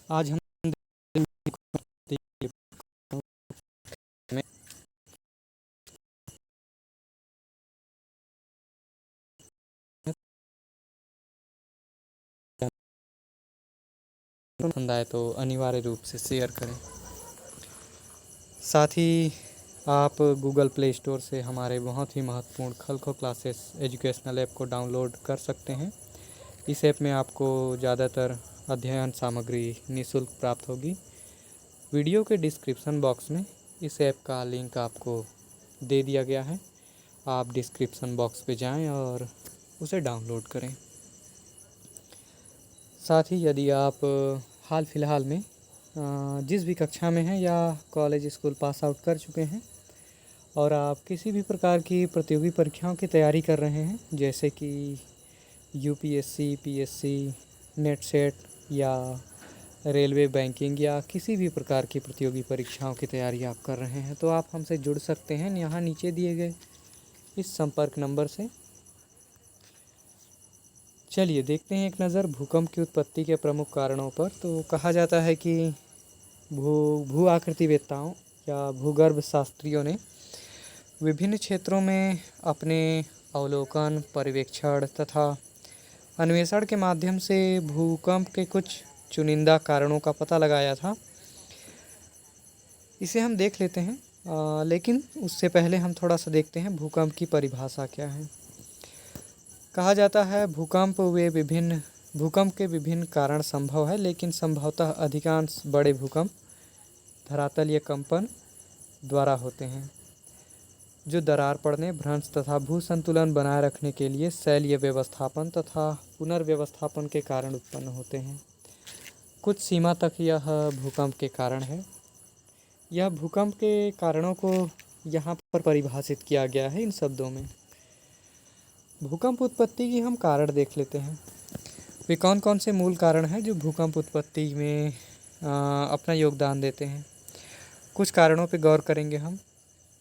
आज हम पसंद आए तो अनिवार्य रूप से शेयर करें। साथ ही आप गूगल प्ले स्टोर से हमारे बहुत ही महत्वपूर्ण खलखो क्लासेस एजुकेशनल ऐप को डाउनलोड कर सकते हैं। इस ऐप में आपको ज़्यादातर अध्ययन सामग्री निःशुल्क प्राप्त होगी। वीडियो के डिस्क्रिप्शन बॉक्स में इस ऐप का लिंक आपको दे दिया गया है। आप डिस्क्रिप्शन बॉक्स पे जाएं और उसे डाउनलोड करें। साथ ही यदि आप हाल फिलहाल में जिस भी कक्षा में हैं या कॉलेज स्कूल पास आउट कर चुके हैं और आप किसी भी प्रकार की प्रतियोगी परीक्षाओं की तैयारी कर रहे हैं, जैसे कि यूपीएससी, पीएससी, नेट सेट या रेलवे, बैंकिंग या किसी भी प्रकार की प्रतियोगी परीक्षाओं की तैयारी आप कर रहे हैं, तो आप हमसे जुड़ सकते हैं यहाँ नीचे दिए गए इस संपर्क नंबर से। चलिए देखते हैं एक नज़र भूकंप की उत्पत्ति के प्रमुख कारणों पर। तो कहा जाता है कि भू आकृतिवेत्ताओं या भूगर्भ शास्त्रियों ने विभिन्न क्षेत्रों में अपने अवलोकन, पर्यवेक्षण तथा अन्वेषण के माध्यम से भूकंप के कुछ चुनिंदा कारणों का पता लगाया था। इसे हम देख लेते हैं, लेकिन उससे पहले हम थोड़ा सा देखते हैं भूकंप की परिभाषा क्या है। कहा जाता है भूकंप के विभिन्न कारण संभव है, लेकिन संभवतः अधिकांश बड़े भूकंप धरातलीय कंपन द्वारा होते हैं, जो दरार पड़ने, भ्रंश तथा भू संतुलन बनाए रखने के लिए शैलीय व्यवस्थापन तथा पुनर्व्यवस्थापन के कारण उत्पन्न होते हैं। कुछ सीमा तक यह भूकंप के कारण है। यह भूकंप के कारणों को यहाँ पर परिभाषित किया गया है इन शब्दों में। भूकंप उत्पत्ति की हम कारण देख लेते हैं। वे कौन कौन से मूल कारण हैं जो भूकंप उत्पत्ति में अपना योगदान देते हैं। कुछ कारणों पर गौर करेंगे हम।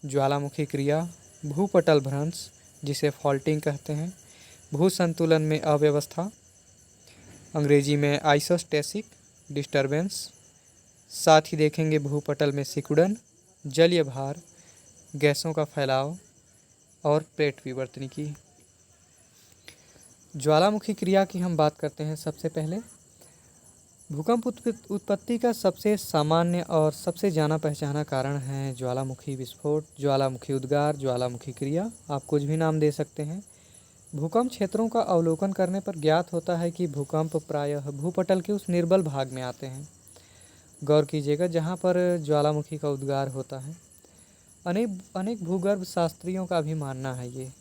ज्वालामुखी क्रिया, भूपटल भ्रंश जिसे फॉल्टिंग कहते हैं, भू संतुलन में अव्यवस्था, अंग्रेजी में आइसोस्टेसिक डिस्टर्बेंस। साथ ही देखेंगे भूपटल में सिकुड़न, जलीय भार, गैसों का फैलाव और प्लेट विवर्तनिकी। ज्वालामुखी क्रिया की हम बात करते हैं। सबसे पहले भूकंप उत्पत्ति का सबसे सामान्य और सबसे जाना पहचाना कारण है ज्वालामुखी विस्फोट, ज्वालामुखी उद्गार, ज्वालामुखी क्रिया। आप कुछ भी नाम दे सकते हैं। भूकंप क्षेत्रों का अवलोकन करने पर ज्ञात होता है कि भूकंप प्रायः भूपटल के उस निर्बल भाग में आते हैं। गौर कीजिएगा जहाँ पर ज्वालामुखी का उद्गार होता है। अनेक भूगर्भ शास्त्रियों का भी मानना है ये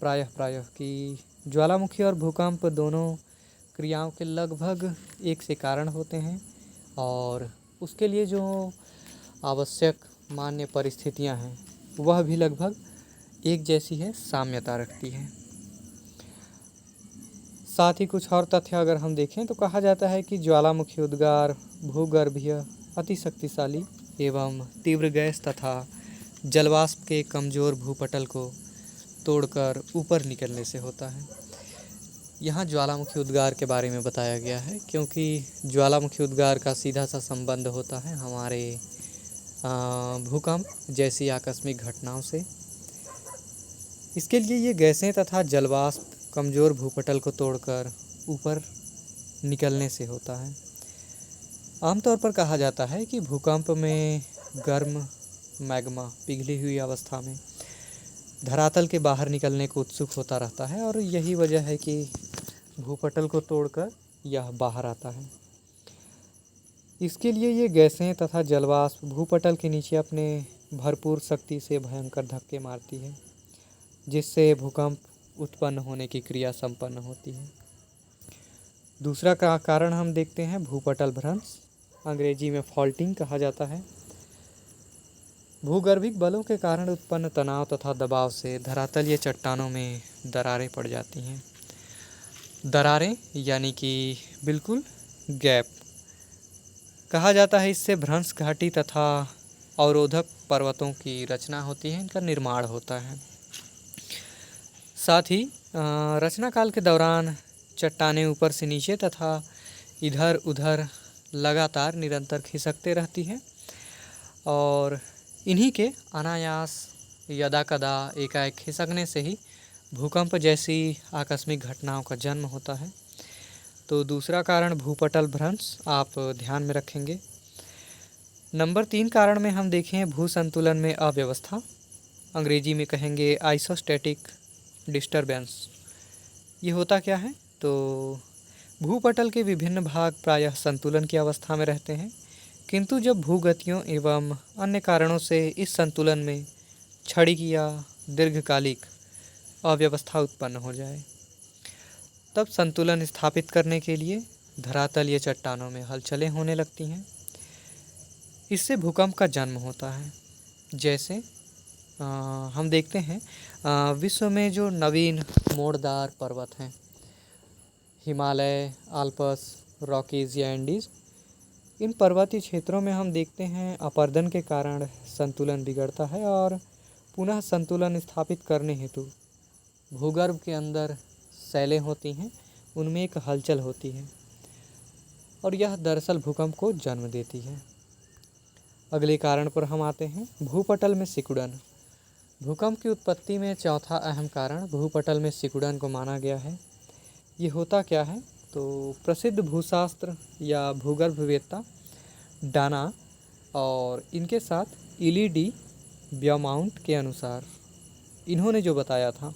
प्रायः कि ज्वालामुखी और भूकंप दोनों क्रियाओं के लगभग एक से कारण होते हैं और उसके लिए जो आवश्यक मान्य परिस्थितियां हैं वह भी लगभग एक जैसी है, साम्यता रखती है। साथ ही कुछ और तथ्य अगर हम देखें तो कहा जाता है कि ज्वालामुखी उद्गार भूगर्भीय अति शक्तिशाली एवं तीव्र गैस तथा जलवाष्प के कमज़ोर भूपटल को तोड़कर ऊपर निकलने से होता है। यहाँ ज्वालामुखी उद्गार के बारे में बताया गया है, क्योंकि ज्वालामुखी उद्गार का सीधा सा संबंध होता है हमारे भूकंप जैसी आकस्मिक घटनाओं से। इसके लिए ये गैसें तथा जलवाष्प कमज़ोर भूपटल को तोड़कर ऊपर निकलने से होता है। आमतौर पर कहा जाता है कि भूकंप में गर्म मैग्मा पिघली हुई अवस्था में धरातल के बाहर निकलने को उत्सुक होता रहता है और यही वजह है कि भूपटल को तोड़कर यह बाहर आता है। इसके लिए ये गैसें तथा जलवाष्प भूपटल के नीचे अपने भरपूर शक्ति से भयंकर धक्के मारती है, जिससे भूकंप उत्पन्न होने की क्रिया संपन्न होती है। दूसरा का कारण हम देखते हैं भूपटल भ्रंश, अंग्रेजी में फॉल्टिंग कहा जाता है। भूगर्भिक बलों के कारण उत्पन्न तनाव तथा दबाव से धरातलीय चट्टानों में दरारें पड़ जाती हैं। दरारें यानी कि बिल्कुल गैप कहा जाता है। इससे भ्रंश घाटी तथा अवरोधक पर्वतों की रचना होती है, इनका निर्माण होता है। साथ ही रचना काल के दौरान चट्टानें ऊपर से नीचे तथा इधर उधर लगातार निरंतर खिसकते रहती है और इन्हीं के अनायास यदाकदा एकाएक खिसकने से ही भूकंप जैसी आकस्मिक घटनाओं का जन्म होता है। तो दूसरा कारण भूपटल भ्रंश आप ध्यान में रखेंगे। नंबर 3 कारण में हम देखें भू संतुलन में अव्यवस्था, अंग्रेजी में कहेंगे आइसोस्टैटिक डिस्टरबेंस। ये होता क्या है? तो भूपटल के विभिन्न भाग प्रायः संतुलन की अवस्था में रहते हैं, किंतु जब भूगतियों एवं अन्य कारणों से इस संतुलन में क्षणिक या दीर्घकालिक अव्यवस्था उत्पन्न हो जाए, तब संतुलन स्थापित करने के लिए धरातलीय चट्टानों में हलचलें होने लगती हैं। इससे भूकंप का जन्म होता है। जैसे हम देखते हैं विश्व में जो नवीन मोड़दार पर्वत हैं, हिमालय, आल्प्स, रॉकीज या एंडीज, इन पर्वतीय क्षेत्रों में हम देखते हैं अपरदन के कारण संतुलन बिगड़ता है और पुनः संतुलन स्थापित करने हेतु भूगर्भ के अंदर शैलें होती हैं, उनमें एक हलचल होती है और यह दरअसल भूकंप को जन्म देती है। अगले कारण पर हम आते हैं, भूपटल में सिकुड़न। भूकंप की उत्पत्ति में चौथा अहम कारण भूपटल में सिकुड़न को माना गया है। ये होता क्या है? तो प्रसिद्ध भूशास्त्र या भूगर्भवेत्ता डाना और इनके साथ इली डी ब्यामाउंट के अनुसार इन्होंने जो बताया था,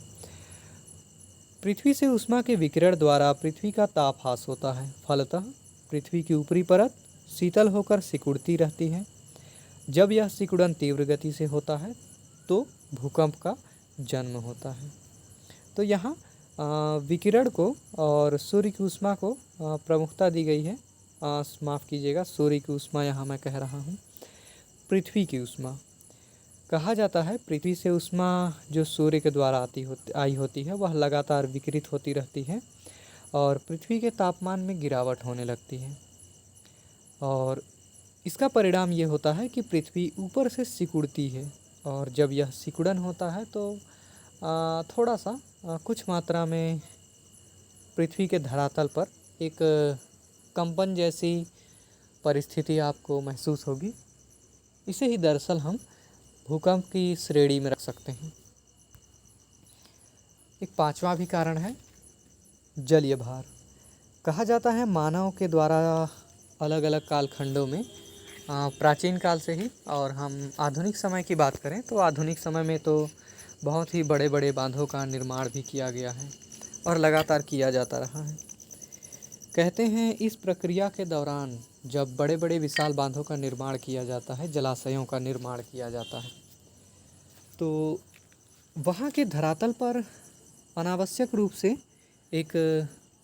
पृथ्वी से ऊष्मा के विकिरण द्वारा पृथ्वी का ताप ह्रास होता है। फलतः पृथ्वी की ऊपरी परत शीतल होकर सिकुड़ती रहती है। जब यह सिकुड़न तीव्र गति से होता है तो भूकंप का जन्म होता है। तो यहाँ विकिरण को और सूर्य की ऊष्मा को प्रमुखता दी गई है। माफ़ कीजिएगा, सूर्य की ऊष्मा यहाँ मैं कह रहा हूँ, पृथ्वी की ऊष्मा। कहा जाता है पृथ्वी से ऊष्मा जो सूर्य के द्वारा आई होती है वह लगातार विकिरित होती रहती है और पृथ्वी के तापमान में गिरावट होने लगती है और इसका परिणाम ये होता है कि पृथ्वी ऊपर से सिकुड़ती है और जब यह सिकुड़न होता है तो थोड़ा सा कुछ मात्रा में पृथ्वी के धरातल पर एक कंपन जैसी परिस्थिति आपको महसूस होगी। इसे ही दरअसल हम भूकंप की श्रेणी में रख सकते हैं। एक पांचवा भी कारण है जलीय भार। कहा जाता है मानव के द्वारा अलग अलग कालखंडों में प्राचीन काल से ही, और हम आधुनिक समय की बात करें तो आधुनिक समय में तो बहुत ही बड़े बड़े बांधों का निर्माण भी किया गया है और लगातार किया जाता रहा है। कहते हैं इस प्रक्रिया के दौरान जब बड़े बड़े विशाल बांधों का निर्माण किया जाता है, जलाशयों का निर्माण किया जाता है, तो वहाँ के धरातल पर अनावश्यक रूप से एक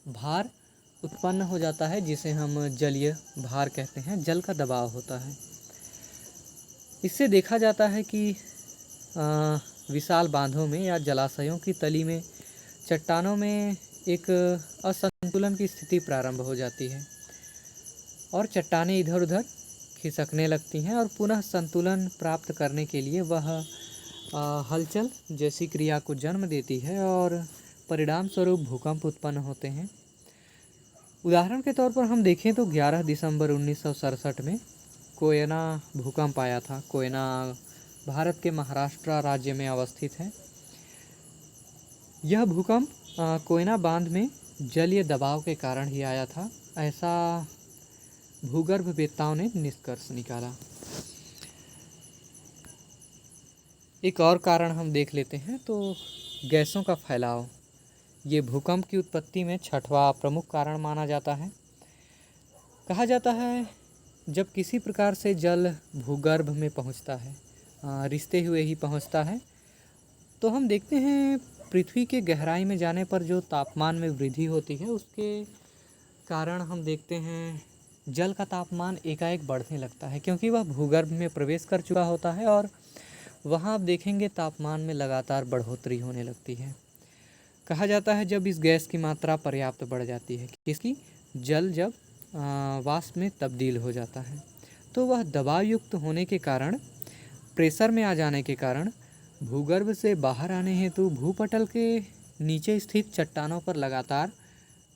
भार उत्पन्न हो जाता है जिसे हम जलीय भार कहते हैं। जल का दबाव होता है। इससे देखा जाता है कि विशाल बांधों में या जलाशयों की तली में चट्टानों में एक असंतुलन की स्थिति प्रारंभ हो जाती है और चट्टानें इधर उधर खिसकने लगती हैं और पुनः संतुलन प्राप्त करने के लिए वह हलचल जैसी क्रिया को जन्म देती है और परिणाम स्वरूप भूकंप उत्पन्न होते हैं। उदाहरण के तौर पर हम देखें तो 11 दिसंबर 1967 में कोयना भूकंप आया था। कोयना भारत के महाराष्ट्र राज्य में अवस्थित है। यह भूकंप कोयना बांध में जलीय दबाव के कारण ही आया था, ऐसा भूगर्भवेत्ताओं ने निष्कर्ष निकाला। एक और कारण हम देख लेते हैं तो गैसों का फैलाव। ये भूकंप की उत्पत्ति में छठवां प्रमुख कारण माना जाता है। कहा जाता है जब किसी प्रकार से जल भूगर्भ में पहुंचता है, रिसते हुए ही पहुंचता है, तो हम देखते हैं पृथ्वी के गहराई में जाने पर जो तापमान में वृद्धि होती है उसके कारण हम देखते हैं जल का तापमान एकाएक बढ़ने लगता है, क्योंकि वह भूगर्भ में प्रवेश कर चुका होता है और वहाँ आप देखेंगे तापमान में लगातार बढ़ोतरी होने लगती है। कहा जाता है जब इस गैस की मात्रा पर्याप्त बढ़ जाती है, किसकी, जल जब वाष्प में तब्दील हो जाता है, तो वह दबाव युक्त होने के कारण, प्रेशर में आ जाने के कारण भूगर्भ से बाहर आने हेतु भूपटल के नीचे स्थित चट्टानों पर लगातार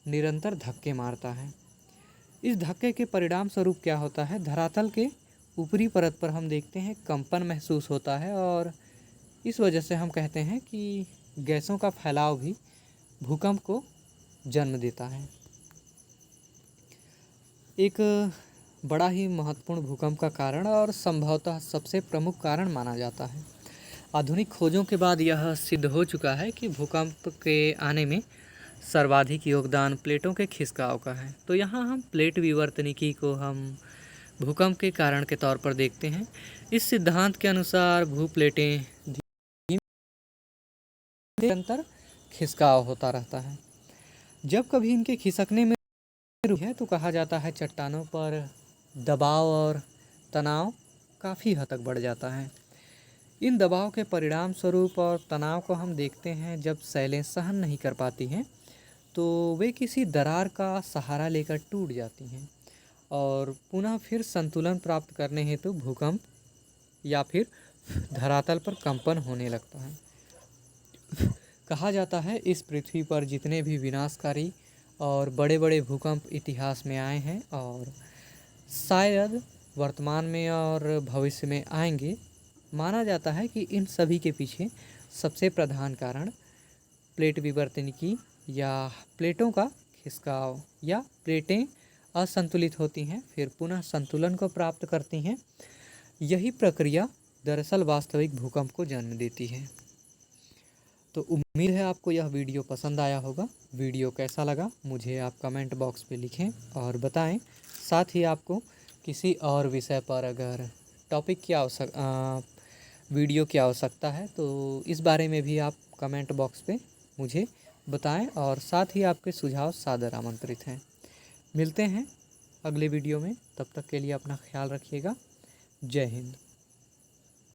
निरंतर धक्के मारता है। इस धक्के के परिणाम स्वरूप क्या होता है, धरातल के ऊपरी परत पर हम देखते हैं कंपन महसूस होता है और इस वजह से हम कहते हैं कि गैसों का फैलाव भी भूकंप को जन्म देता है। एक बड़ा ही महत्वपूर्ण भूकंप का कारण और संभवतः सबसे प्रमुख कारण माना जाता है। आधुनिक खोजों के बाद यह सिद्ध हो चुका है कि भूकंप के आने में सर्वाधिक योगदान प्लेटों के खिसकाव का है। तो यहाँ हम प्लेट विवर्तनिकी को हम भूकंप के कारण के तौर पर देखते हैं। इस सिद्धांत के अनुसार भूप्लेटें निरंतर खिसकाव होता रहता है। जब कभी इनके खिसकने में है तो कहा जाता है चट्टानों पर दबाव और तनाव काफ़ी हद तक बढ़ जाता है। इन दबाव के परिणाम स्वरूप और तनाव को हम देखते हैं जब शैलें सहन नहीं कर पाती हैं तो वे किसी दरार का सहारा लेकर टूट जाती हैं और पुनः फिर संतुलन प्राप्त करने हेतु भूकंप या फिर धरातल पर कंपन होने लगता है। कहा जाता है इस पृथ्वी पर जितने भी विनाशकारी और बड़े बड़े भूकंप इतिहास में आए हैं और शायद वर्तमान में और भविष्य में आएंगे, माना जाता है कि इन सभी के पीछे सबसे प्रधान कारण प्लेट विवर्तनिकी या प्लेटों का खिसकाव या प्लेटें असंतुलित होती हैं फिर पुनः संतुलन को प्राप्त करती हैं। यही प्रक्रिया दरअसल वास्तविक भूकंप को जन्म देती है। तो उम्मीद है आपको यह वीडियो पसंद आया होगा। वीडियो कैसा लगा मुझे आप कमेंट बॉक्स में लिखें और बताएं। साथ ही आपको किसी और विषय पर अगर टॉपिक की वीडियो की आवश्यकता है तो इस बारे में भी आप कमेंट बॉक्स पे मुझे बताएं और साथ ही आपके सुझाव सादर आमंत्रित हैं। मिलते हैं अगले वीडियो में, तब तक के लिए अपना ख्याल रखिएगा। जय हिंद।